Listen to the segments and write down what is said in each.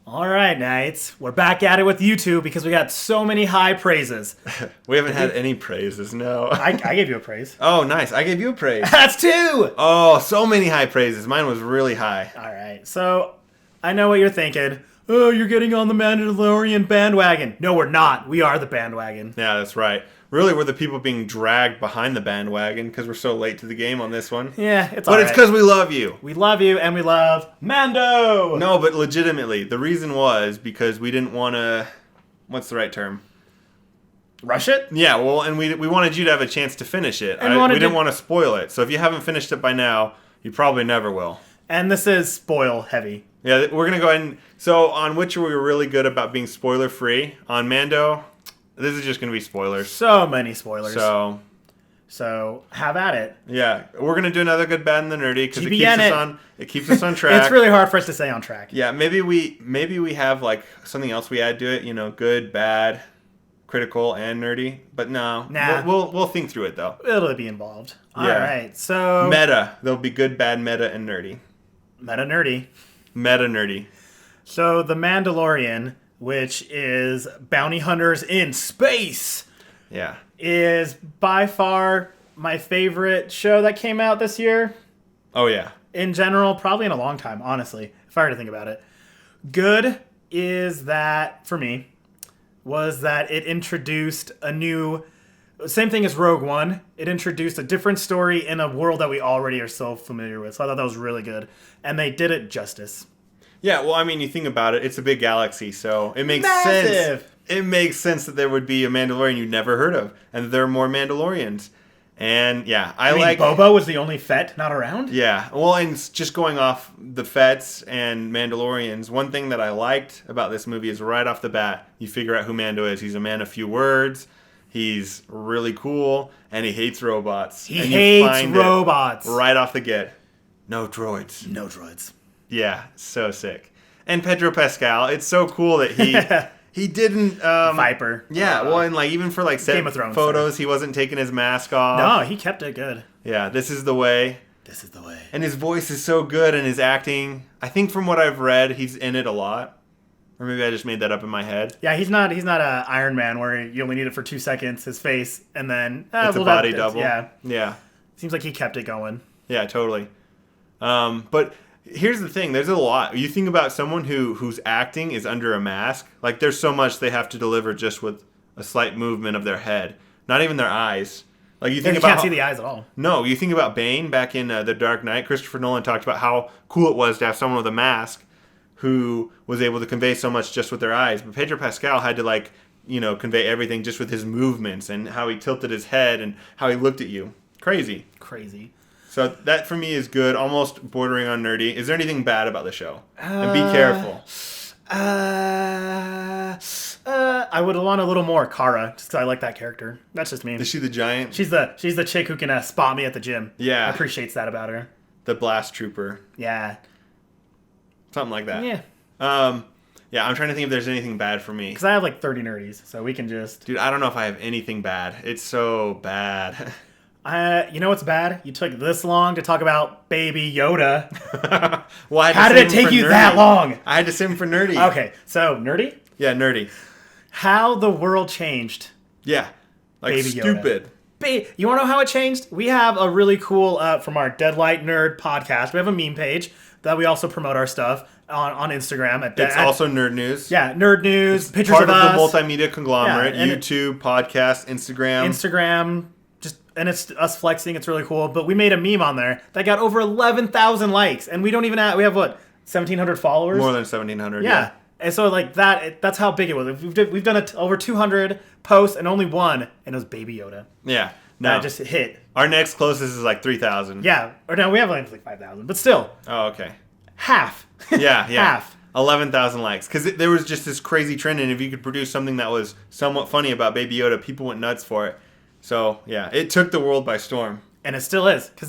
All right, Knights. We're back at it with you two because we got so many high praises. We haven't had any praises, no. I gave you a praise. Oh, nice. I gave you a praise. That's two! Oh, so many high praises. Mine was really high. All right, so I know what you're thinking. Oh, you're getting on the Mandalorian bandwagon. No, we're not. We are the bandwagon. Yeah, that's right. Really, we're the people being dragged behind the bandwagon because we're so late to the game on this one. Yeah, it's all right. But it's because we love you. We love you, and we love Mando! No, but legitimately, the reason was because we didn't want to... What's the right term? Rush it? Yeah, well, and we wanted you to have a chance to finish it. We didn't want to spoil it. So if you haven't finished it by now, you probably never will. And this is spoil heavy. Yeah, we're going to go ahead and... So on Witcher, we were really good about being spoiler-free. On Mando... This is just going to be spoilers. So many spoilers. So have at it. Yeah, we're going to do another good, bad, and the nerdy because it keeps us on track. It's really hard for us to stay on track. Yeah, maybe we have like something else we add to it. You know, good, bad, critical, and nerdy. But no, we'll think through it though. It'll be involved. All right, so meta. There'll be good, bad, meta, and nerdy. Meta nerdy. Meta nerdy. So the Mandalorian, which is bounty hunters in space, is by far my favorite show that came out this year. Oh, yeah. In general, probably in a long time, honestly, if I were to think about it. Good is that, for me, was that it introduced a new... Same thing as Rogue One. It introduced a different story in a world that we already are so familiar with. So I thought that was really good. And they did it justice. Yeah, well, I mean, you think about it, it's a big galaxy, so it makes sense. It makes sense that there would be a Mandalorian you'd never heard of, and that there are more Mandalorians. And yeah, I mean, Boba was the only Fett not around? Yeah, well, and just going off the Fets and Mandalorians, one thing that I liked about this movie is right off the bat, you figure out who Mando is. He's a man of few words, he's really cool, and he hates robots. He hates robots. Right off the get. No droids. No droids. Yeah, so sick. And Pedro Pascal, it's so cool that he didn't... Viper. Yeah, well, and like even for like set Game of Thrones photos, he wasn't taking his mask off. No, he kept it good. Yeah, this is the way. This is the way. And his voice is so good, and his acting, I think from what I've read, he's in it a lot. Or maybe I just made that up in my head. Yeah, he's not a Iron Man where you only need it for 2 seconds, his face, and then... it's a body double. Yeah. Seems like he kept it going. Yeah, totally. But... Here's the thing, there's a lot. You think about someone whose acting is under a mask, like there's so much they have to deliver just with a slight movement of their head, not even their eyes. Like you can't see the eyes at all. No, you think about Bane back in The Dark Knight. Christopher Nolan talked about how cool it was to have someone with a mask who was able to convey so much just with their eyes. But Pedro Pascal had to convey everything just with his movements and how he tilted his head and how he looked at you. Crazy. So that for me is good, almost bordering on nerdy. Is there anything bad about the show? And be careful. I would want a little more Kara, just because I like that character. That's just me. Is she the giant? She's the chick who can spot me at the gym. Yeah. Appreciates that about her. The blast trooper. Yeah. Something like that. Yeah. Yeah, I'm trying to think if there's anything bad for me. Because I have like 30 nerdies, so we can just... Dude, I don't know if I have anything bad. It's so bad. You know what's bad? You took this long to talk about Baby Yoda. Well, how did it take you that long? I had to sim for nerdy. Okay, so nerdy? Yeah, nerdy. How the world changed. Yeah, like Baby stupid. Yoda. You want to know how it changed? We have a really cool, from our Deadlight Nerd podcast, we have a meme page that we also promote our stuff on Instagram. It's also Nerd News. Yeah, Nerd News, it's pictures part of us. The multimedia conglomerate, YouTube, podcast, Instagram. And it's us flexing. It's really cool. But we made a meme on there that got over 11,000 likes. And we don't even have, we have what, 1,700 followers? More than 1,700, yeah. And so like that's how big it was. We've done over 200 posts and only one, and it was Baby Yoda. Yeah. No. That just hit. Our next closest is like 3,000. Yeah. Or no, we have like 5,000. But still. Oh, okay. Half. Yeah. Half. 11,000 likes. Because there was just this crazy trend, and if you could produce something that was somewhat funny about Baby Yoda, people went nuts for it. So, yeah, it took the world by storm. And it still is. Because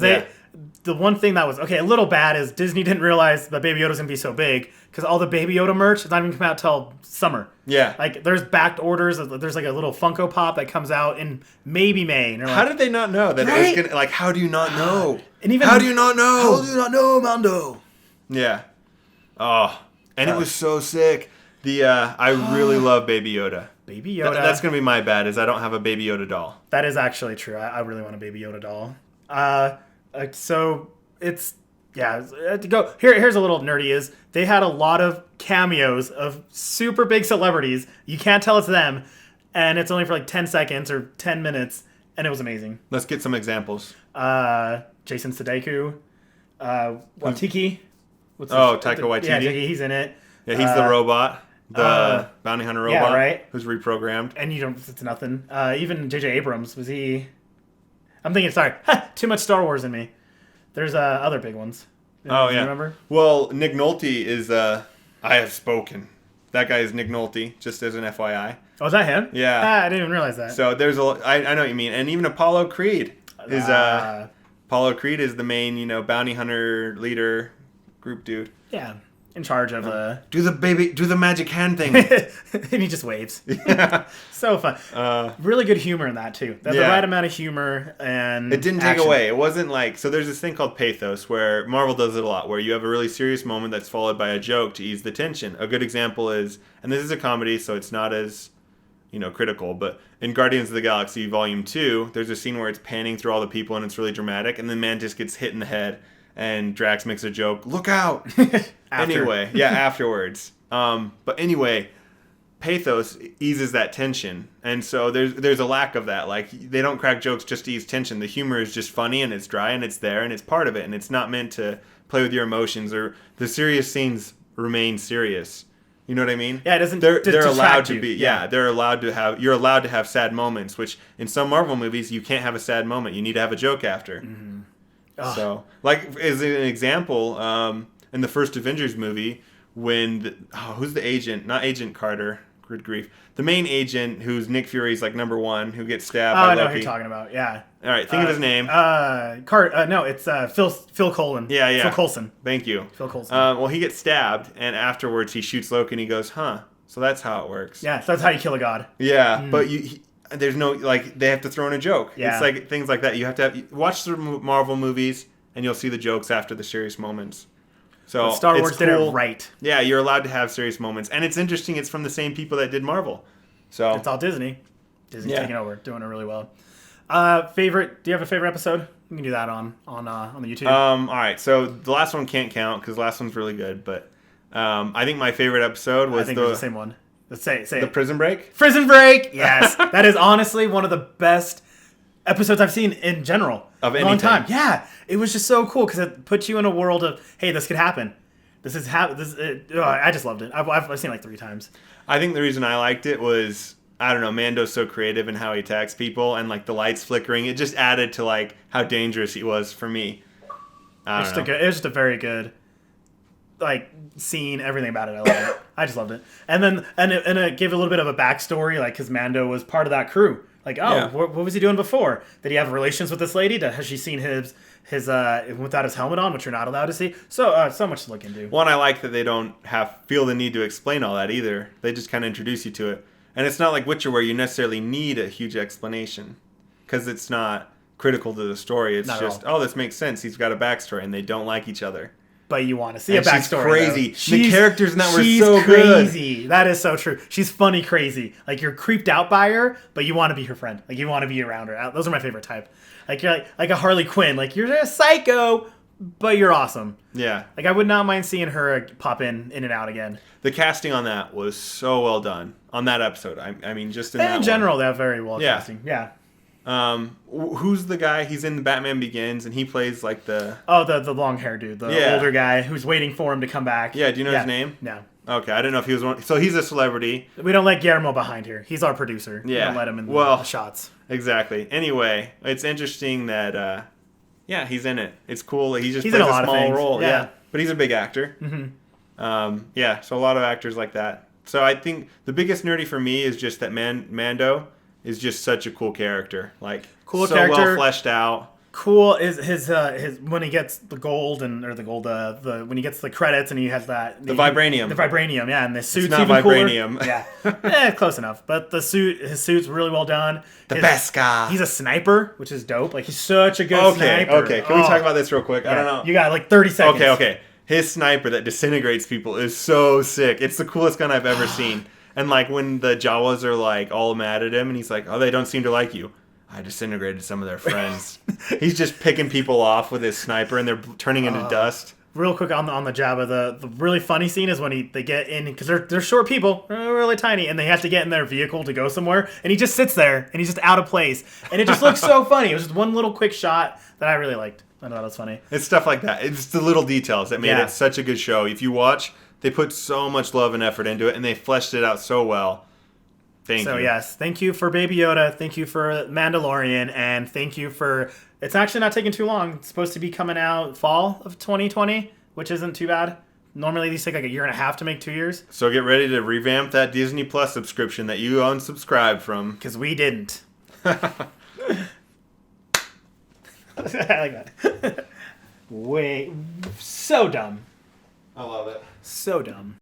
the one thing that was, a little bad is Disney didn't realize that Baby Yoda was going to be so big. Because all the Baby Yoda merch is not even come out till summer. Yeah. Like, there's backed orders. There's like a little Funko Pop that comes out in maybe May. And how did they not know that it was going to, like, how do you not know? And even, how do you not know? How do you not know, Mando? Yeah. Oh. And it was so sick. I really love Baby Yoda. Baby Yoda. That's gonna be my bad. Is I don't have a Baby Yoda doll. That is actually true. I really want a Baby Yoda doll. So it's to go here's a little nerdy is they had a lot of cameos of super big celebrities. You can't tell it's them, and it's only for like 10 seconds or 10 minutes, and it was amazing. Let's get some examples. Jason Sudeikis, Watiki. Taika Waititi. Yeah, he's in it. Yeah, he's the robot, the bounty hunter robot, yeah, right. Who's reprogrammed. And it's nothing. Even J.J. Abrams, was he? I'm thinking, sorry, too much Star Wars in me. There's other big ones. Oh, Do yeah. you remember? Well, Nick Nolte is, I have spoken. That guy is Nick Nolte, just as an FYI. Oh, is that him? Yeah. I didn't even realize that. So there's I know what you mean. And even Apollo Creed is, Apollo Creed is the main, bounty hunter leader group dude. Yeah. In charge of do the magic hand thing. and he just waves. Yeah. So fun. Really good humor in that too. The right amount of humor and it didn't action. take away. It wasn't like there's this thing called pathos where Marvel does it a lot, where you have a really serious moment that's followed by a joke to ease the tension. A good example is, and this is a comedy, so it's not as critical, but in Guardians of the Galaxy Volume 2, there's a scene where it's panning through all the people and it's really dramatic, and then Mantis gets hit in the head. And Drax makes a joke, look out! Anyway, afterwards. But anyway, pathos eases that tension. And so there's a lack of that. Like, they don't crack jokes just to ease tension. The humor is just funny, and it's dry, and it's there, and it's part of it. And it's not meant to play with your emotions, or the serious scenes remain serious. You know what I mean? Yeah, it doesn't They're allowed to you. be. Yeah, you're allowed to have sad moments, which in some Marvel movies, you can't have a sad moment. You need to have a joke after. Mm-hmm. So, like, as an example, in the first Avengers movie, when who's the agent? Not Agent Carter. Good grief. The main agent, who's Nick Fury's like number one, who gets stabbed by I Loki. know who you're talking about. Yeah. All right, think of his name. No, it's Phil Colin. Yeah. Phil Coulson. Thank you. Phil Coulson. Well, he gets stabbed, and afterwards he shoots Loki, and he goes, "Huh." So that's how it works. Yeah, so that's how you kill a god. Yeah, but there's no, like, they have to throw in a joke. Yeah. It's like things like that. You have to watch the Marvel movies, and you'll see the jokes after the serious moments. So but Star Wars did it right. Yeah, you're allowed to have serious moments, and it's interesting. It's from the same people that did Marvel. So it's all Disney. Disney's taking over, doing it really well. Favorite? Do you have a favorite episode? We can do that on the YouTube. All right. So the last one can't count because the last one's really good, but I think my favorite episode was the same one. Let's say the Prison Break. Prison Break. Yes, that is honestly one of the best episodes I've seen in general. Of a anything. long time. Yeah, it was just so cool because it puts you in a world of, hey, this could happen. I just loved it. I've seen it like 3 times. I think the reason I liked it was, I don't know, Mando's so creative in how he attacks people, and like the lights flickering, it just added to like how dangerous he was for me. It was just a very good, like, scene, everything about it. I loved it. I just loved it. And then it gave a little bit of a backstory, like, because Mando was part of that crew. Like, what was he doing before? Did he have relations with this lady? Has she seen his without his helmet on, which you're not allowed to see? So much to look into. One, I like that they don't feel the need to explain all that either. They just kind of introduce you to it. And it's not like Witcher where you necessarily need a huge explanation because it's not critical to the story. It's just, this makes sense. He's got a backstory, and they don't like each other. But you want to see a backstory. She's crazy. The characters in that were so crazy. Good. That is so true. She's funny crazy. Like, you're creeped out by her, but you want to be her friend. Like, you want to be around her. Those are my favorite type. Like, you're like a Harley Quinn. Like, you're a psycho, but you're awesome. Yeah. Like, I would not mind seeing her pop in and out again. The casting on that was so well done on that episode. I mean, just in that in general, they're very well casting. Yeah. Who's the guy? He's in Batman Begins, and he plays like the long hair dude, the older guy who's waiting for him to come back. Yeah, do you know his name? No. Okay, I didn't know if he was one. So he's a celebrity. We don't let Guillermo behind here. He's our producer. Yeah, we don't let him in the shots. Exactly. Anyway, it's interesting that he's in it. It's cool. He's plays in a small role. Yeah, but he's a big actor. Mm-hmm. So a lot of actors like that. So I think the biggest nerdy for me is just that Mando is just such a cool character. Like, so well fleshed out. Cool is his when he gets the gold when he gets the credits and he has that the vibranium. The vibranium, yeah, and the suit's not even vibranium. Cooler. Yeah. Close enough. But his suit's really well done. Best guy. He's a sniper, which is dope. Like, he's such a good sniper. Okay. Can we talk about this real quick? Yeah. I don't know. You got like 30 seconds. Okay. his sniper that disintegrates people is so sick. It's the coolest gun I've ever seen. And like when the Jawas are like all mad at him and he's like, oh, they don't seem to like you. I disintegrated some of their friends. He's just picking people off with his sniper and they're turning into dust. Real quick on the Jabba, the really funny scene is when they get in, because they're short people, they're really tiny, and they have to get in their vehicle to go somewhere, and he just sits there, and he's just out of place, and it just looks so funny. It was just one little quick shot that I really liked. I thought it was funny. It's stuff like that. It's the little details that made it such a good show. If you watch, they put so much love and effort into it, and they fleshed it out so well. Thank you. So yes, thank you for Baby Yoda, thank you for Mandalorian, and thank you for... It's actually not taking too long. It's supposed to be coming out fall of 2020, which isn't too bad. Normally these take like a year and a half to make 2 years. So get ready to revamp that Disney Plus subscription that you unsubscribed from. Because we didn't. I like that. Wait, so dumb. I love it. So dumb.